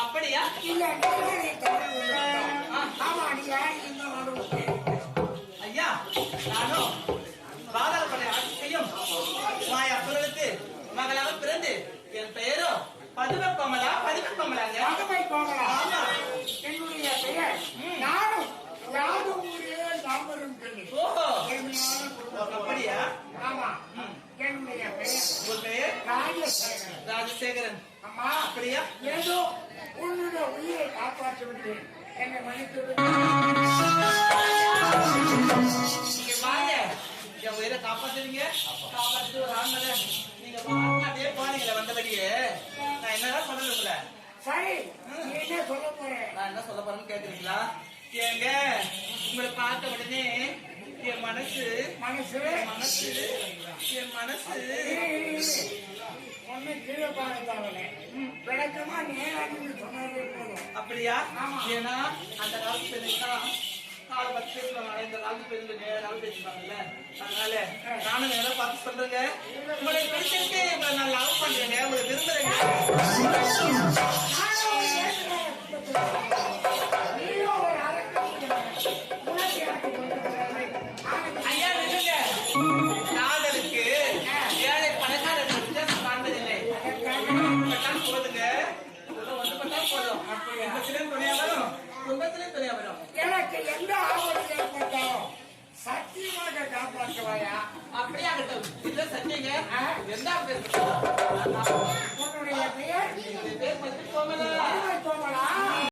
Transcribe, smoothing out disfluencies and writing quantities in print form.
அப்படியா? ஐயா, நானும் பாதாளப்படை ஆட்சி செய்யும் மாயா குரலுக்கு மகளாக பிறந்து என் பெயரோ பதுமை கோமலா. பதுமை கோமலாங்க. பதுமை கோமலா. ஆமா, என்னுடைய பெயர் நானும் யாரும் ஊரே தாம்பரம் பெண்ணு. ஓஹோ, அப்படியா? ஆமா, என்னுடைய பெயர். உன் பெயர்? ராஜசேகரன். ராஜசேகரன். அம்மா, அப்படியா? ஏதோ உன்னுடைய உயிரை காப்பாற்ற விட்டேன், என்னை மன்னித்து வாங்க. என் உயிரை காப்பாத்துவீங்க, காப்பாத்து ஒரு ஆண்மலை. நீங்க பாட்டிலே போனீங்களே வந்தபடியே நான் என்னதான் சொல்றது உங்களை? சரி, நீ என்ன சொல்ல போறேன்? நான் என்ன சொல்ல போறேன்னு கேக்குறீங்களா? ஏங்க, உங்களை பார்த்த உடனே என் மனசு மனசு மனசு என் மனசு ஒண்ணு கீழே பார்த்தாங்களே விளக்கமா நேராக சொன்னாலே போதும். அப்படியா? ஏன்னா அந்த காலத்து பெண்ணுதான் கால பத்து பேசுவாங்க, இந்த காலத்து பெண்ணுக்கு நேரம் பேசுவாங்கல்ல. அதனால நானும் நேரம் பார்த்து சொல்றேங்க. உங்களை பிடிச்சிருக்கு, உங்களை நான் லவ் பண்றேங்க, உங்களை விரும்புறேங்க. ஐயா நில்லுங்க. காதலுக்கு ஏழை பணக்காரருக்கு வித்தியாசம் காண்பதில்லை. போதுங்க, வந்து பண்ணா போதும். குடும்பத்திலும் துணையா வரும், குடும்பத்திலும் துணையா வரும். எனக்கு எந்த ஆபத்து ஏற்பட்டாலும் சத்தியமாக காப்பாற்றுவாயா? அப்படியே ஆகட்டும். இல்ல சத்தியங்க, எந்த உன்னுடைய பெயர்? பேர் பத்தி கோமலா. கோமலா.